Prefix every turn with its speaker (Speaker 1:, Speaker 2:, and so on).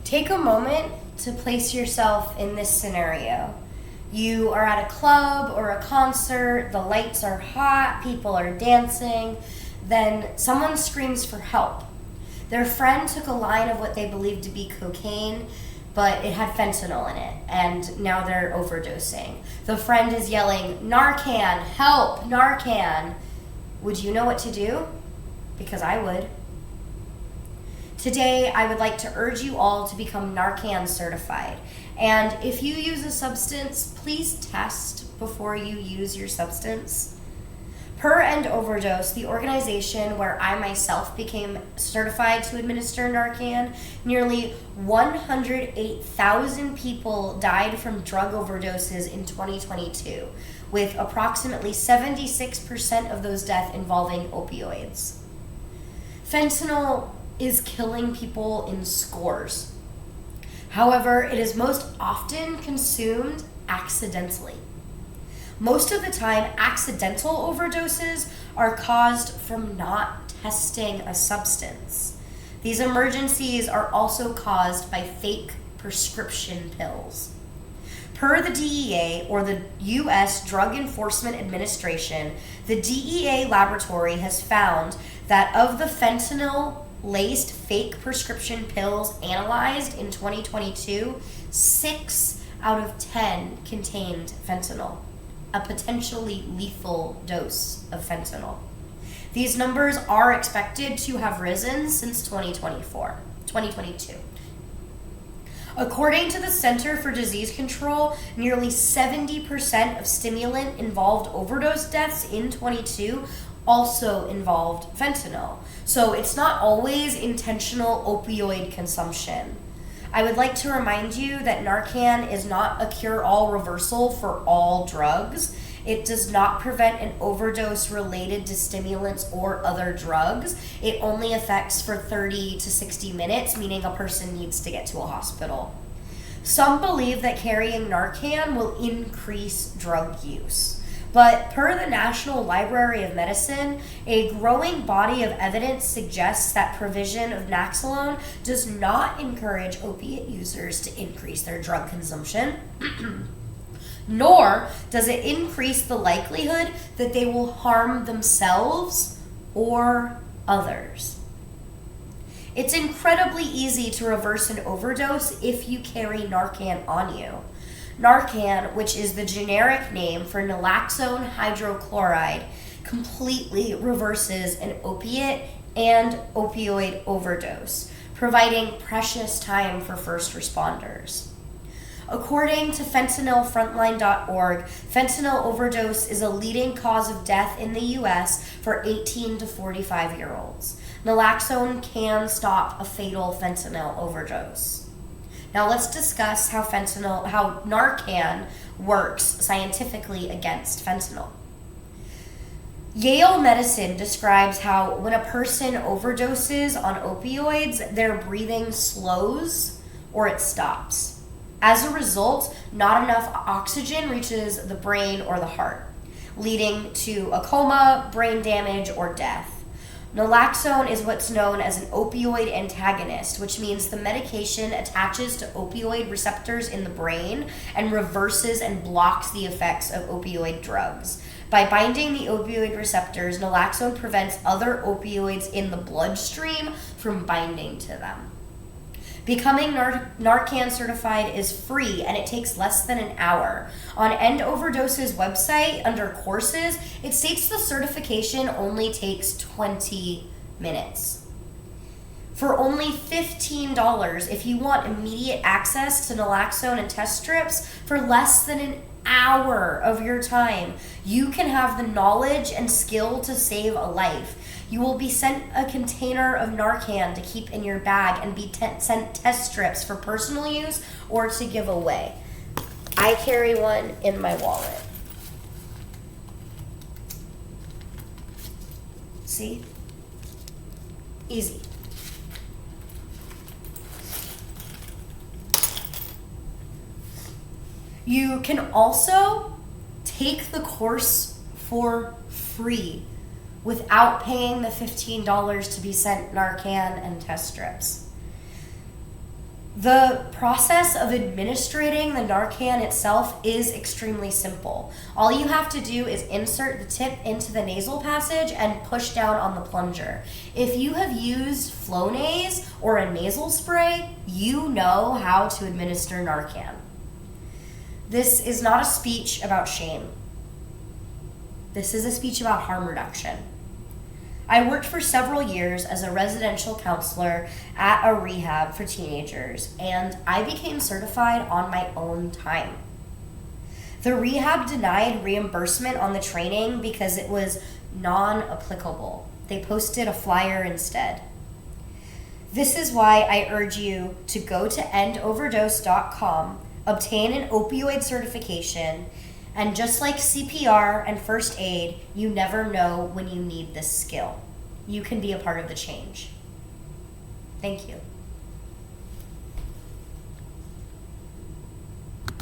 Speaker 1: Take a moment to place yourself in this scenario. You are at a club or a concert, the lights are hot, people are dancing, then someone screams for help. Their friend took a line of what they believed to be cocaine, but it had fentanyl in it, and now they're overdosing. The friend is yelling, "Narcan, help, Narcan." Would you know what to do? Because I would. Today, I would like to urge you all to become Narcan certified. And if you use a substance, please test before you use your substance. Per End Overdose, the organization where I myself became certified to administer Narcan, nearly 108,000 people died from drug overdoses in 2022, with approximately 76% of those deaths involving opioids. Fentanyl is killing people in scores. However, it is most often consumed accidentally. Most of the time, accidental overdoses are caused from not testing a substance. These emergencies are also caused by fake prescription pills. Per the DEA, or the U.S. Drug Enforcement Administration, the DEA laboratory has found that of the fentanyl-laced fake prescription pills analyzed in 2022, 6 out of 10 contained fentanyl, a potentially lethal dose of fentanyl. These numbers are expected to have risen since 2022. According to the Center for Disease Control, nearly 70% of stimulant-involved overdose deaths in 22 also involved fentanyl. So it's not always intentional opioid consumption. I would like to remind you that Narcan is not a cure-all reversal for all drugs. It does not prevent an overdose related to stimulants or other drugs. It only affects for 30 to 60 minutes, meaning a person needs to get to a hospital. Some believe that carrying Narcan will increase drug use. But per the National Library of Medicine, a growing body of evidence suggests that provision of Naloxone does not encourage opiate users to increase their drug consumption, nor does it increase the likelihood that they will harm themselves or others. It's incredibly easy to reverse an overdose if you carry Narcan on you. Narcan, which is the generic name for naloxone hydrochloride, completely reverses an opiate and opioid overdose, providing precious time for first responders. According to fentanylfrontline.org, fentanyl overdose is a leading cause of death in the U.S. for 18 to 45-year-olds. Naloxone can stop a fatal fentanyl overdose. Now let's discuss how Narcan works scientifically against fentanyl. Yale Medicine describes how when a person overdoses on opioids, their breathing slows or it stops. As a result, not enough oxygen reaches the brain or the heart, leading to a coma, brain damage, or death. Naloxone is what's known as an opioid antagonist, which means the medication attaches to opioid receptors in the brain and reverses and blocks the effects of opioid drugs. By binding the opioid receptors, naloxone prevents other opioids in the bloodstream from binding to them. Becoming Narcan certified is free, and it takes less than an hour. On End Overdose's website, under courses, it states the certification only takes 20 minutes. For only $15, if you want immediate access to naloxone and test strips for less than an hour of your time, you can have the knowledge and skill to save a life. You will be sent a container of Narcan to keep in your bag and be sent test strips for personal use or to give away. I carry one in my wallet. See? Easy. You can also take the course for free without paying the $15 to be sent Narcan and test strips. The process of administering the Narcan itself is extremely simple. All you have to do is insert the tip into the nasal passage and push down on the plunger. If you have used Flonase or a nasal spray, you know how to administer Narcan. This is not a speech about shame. This is a speech about harm reduction. I worked for several years as a residential counselor at a rehab for teenagers, and I became certified on my own time. The rehab denied reimbursement on the training because it was non-applicable. They posted a flyer instead. This is why I urge you to go to endoverdose.com, obtain an opioid certification, and just like CPR and first aid, you never know when you need this skill. You can be a part of the change. Thank you.